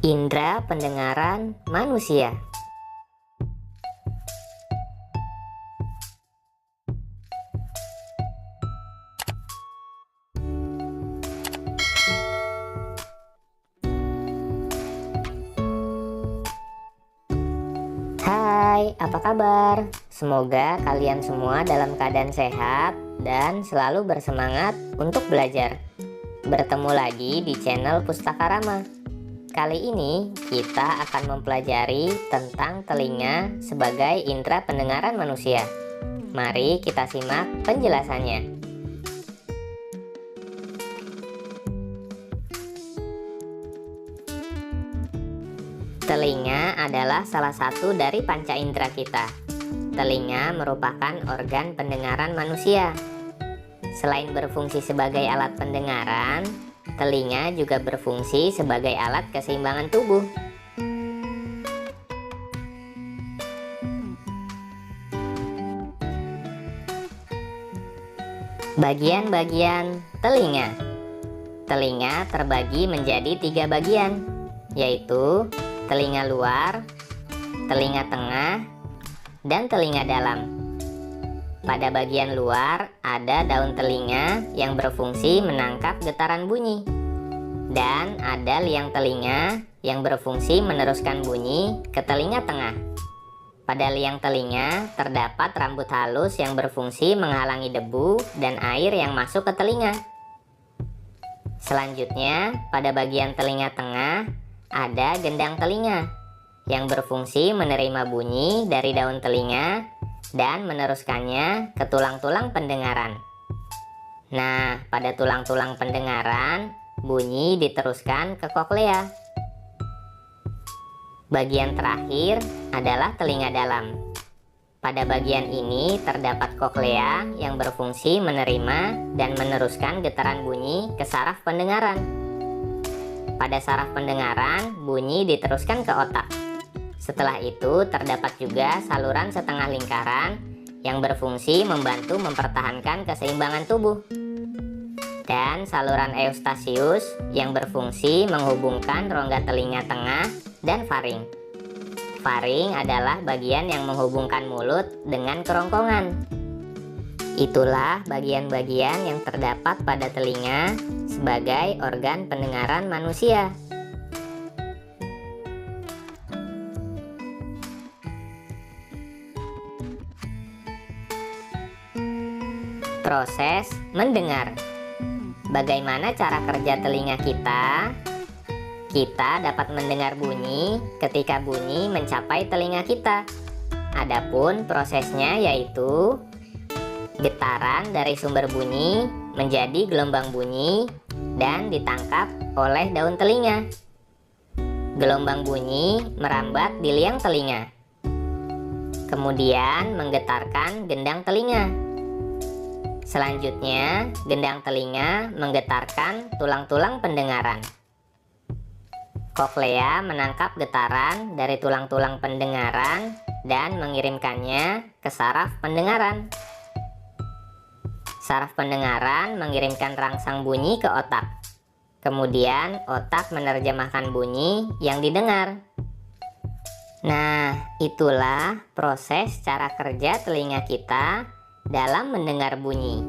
Indra pendengaran manusia. Hai, apa kabar? Semoga kalian semua dalam keadaan sehat dan selalu bersemangat untuk belajar. Bertemu lagi di channel Pustaka Rama. Kali ini kita akan mempelajari tentang telinga sebagai indera pendengaran manusia. Mari kita simak penjelasannya. Telinga adalah salah satu dari panca indera kita. Telinga merupakan organ pendengaran manusia. Selain berfungsi sebagai alat pendengaran, telinga juga berfungsi sebagai alat keseimbangan tubuh. Bagian-bagian telinga. Telinga terbagi menjadi 3 bagian, yaitu telinga luar, telinga tengah, dan telinga dalam. Pada bagian luar ada daun telinga yang berfungsi menangkap getaran bunyi, dan ada liang telinga yang berfungsi meneruskan bunyi ke telinga tengah. Pada liang telinga terdapat rambut halus yang berfungsi menghalangi debu dan air yang masuk ke telinga. Selanjutnya, pada bagian telinga tengah ada gendang telinga yang berfungsi menerima bunyi dari daun telinga dan meneruskannya ke tulang-tulang pendengaran. Nah, pada tulang-tulang pendengaran, bunyi diteruskan ke koklea. Bagian terakhir adalah telinga dalam. Pada bagian ini terdapat koklea yang berfungsi menerima dan meneruskan getaran bunyi ke saraf pendengaran. Pada saraf pendengaran, bunyi diteruskan ke otak. Setelah itu terdapat juga saluran setengah lingkaran yang berfungsi membantu mempertahankan keseimbangan tubuh, dan saluran eustasius yang berfungsi menghubungkan rongga telinga tengah dan faring. Faring adalah bagian yang menghubungkan mulut dengan kerongkongan. Itulah bagian-bagian yang terdapat pada telinga sebagai organ pendengaran manusia. Proses mendengar. Bagaimana cara kerja telinga kita? Kita dapat mendengar bunyi ketika bunyi mencapai telinga kita. Adapun prosesnya yaitu getaran dari sumber bunyi menjadi gelombang bunyi dan ditangkap oleh daun telinga. Gelombang bunyi merambat di liang telinga, kemudian menggetarkan gendang telinga. Selanjutnya, gendang telinga menggetarkan tulang-tulang pendengaran. Koklea menangkap getaran dari tulang-tulang pendengaran dan mengirimkannya ke saraf pendengaran. Saraf pendengaran mengirimkan rangsang bunyi ke otak. Kemudian, otak menerjemahkan bunyi yang didengar. Nah, itulah proses cara kerja telinga kita dalam mendengar bunyi.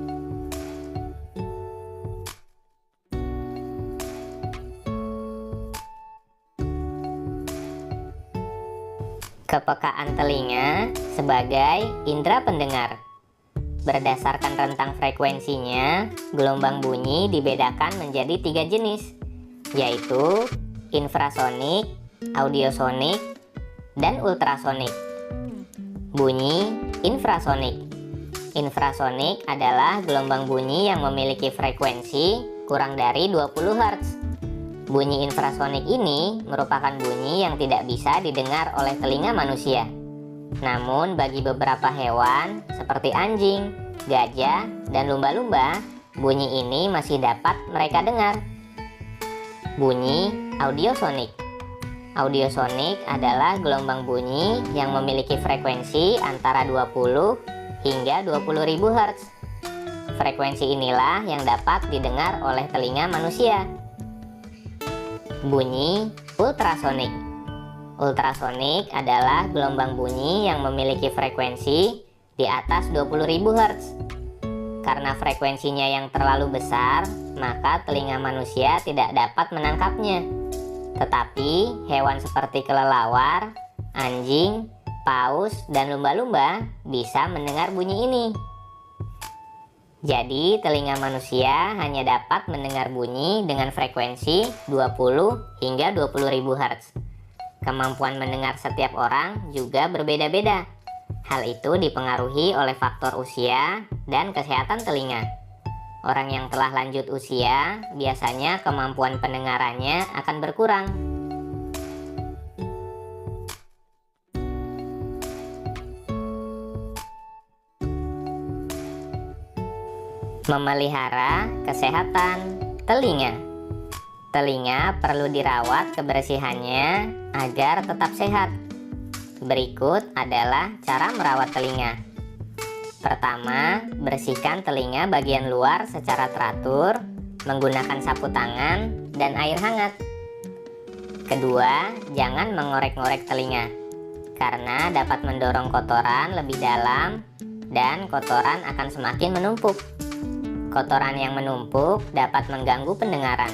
Kepekaan telinga sebagai indera pendengar. Berdasarkan rentang frekuensinya, gelombang bunyi dibedakan menjadi 3 jenis, yaitu infrasonik, audiosonik, dan ultrasonik. Bunyi infrasonik. Infrasonik adalah gelombang bunyi yang memiliki frekuensi kurang dari 20 Hz. Bunyi infrasonik ini merupakan bunyi yang tidak bisa didengar oleh telinga manusia. Namun bagi beberapa hewan seperti anjing, gajah, dan lumba-lumba, bunyi ini masih dapat mereka dengar. Bunyi audiosonik. Audiosonik adalah gelombang bunyi yang memiliki frekuensi antara 20 hingga 20.000 Hz. Frekuensi inilah yang dapat didengar oleh telinga manusia. Bunyi ultrasonik. Ultrasonik adalah gelombang bunyi yang memiliki frekuensi di atas 20.000 Hz. Karena frekuensinya yang terlalu besar, maka telinga manusia tidak dapat menangkapnya. Tetapi hewan seperti kelelawar, anjing, paus, dan lumba-lumba bisa mendengar bunyi ini. Jadi, telinga manusia hanya dapat mendengar bunyi dengan frekuensi 20 hingga 20.000 Hz. Kemampuan mendengar setiap orang juga berbeda-beda. Hal itu dipengaruhi oleh faktor usia dan kesehatan telinga. Orang yang telah lanjut usia, biasanya kemampuan pendengarannya akan berkurang. Memelihara kesehatan telinga. Telinga perlu dirawat kebersihannya agar tetap sehat. Berikut adalah cara merawat telinga. Pertama, bersihkan telinga bagian luar secara teratur menggunakan sapu tangan dan air hangat. Kedua, jangan mengorek-ngorek telinga karena dapat mendorong kotoran lebih dalam dan kotoran akan semakin menumpuk. Kotoran yang menumpuk dapat mengganggu pendengaran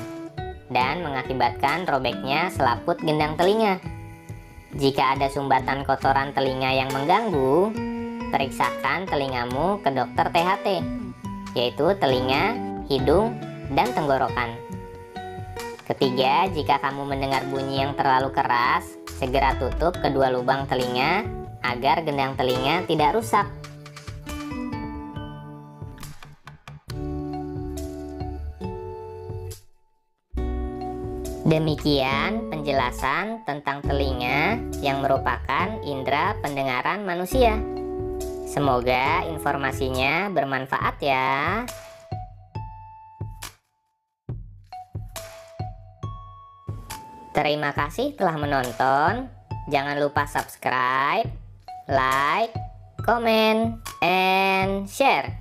dan mengakibatkan robeknya selaput gendang telinga. Jika ada sumbatan kotoran telinga yang mengganggu, periksakan telingamu ke dokter THT, yaitu telinga, hidung, dan tenggorokan. Ketiga, jika kamu mendengar bunyi yang terlalu keras, segera tutup kedua lubang telinga agar gendang telinga tidak rusak. Demikian penjelasan tentang telinga yang merupakan indera pendengaran manusia. Semoga informasinya bermanfaat ya. Terima kasih telah menonton. Jangan lupa subscribe, like, comment, and share.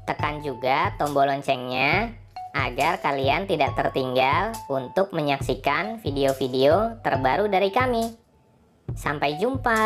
Tekan juga tombol loncengnya agar kalian tidak tertinggal untuk menyaksikan video-video terbaru dari kami. Sampai jumpa.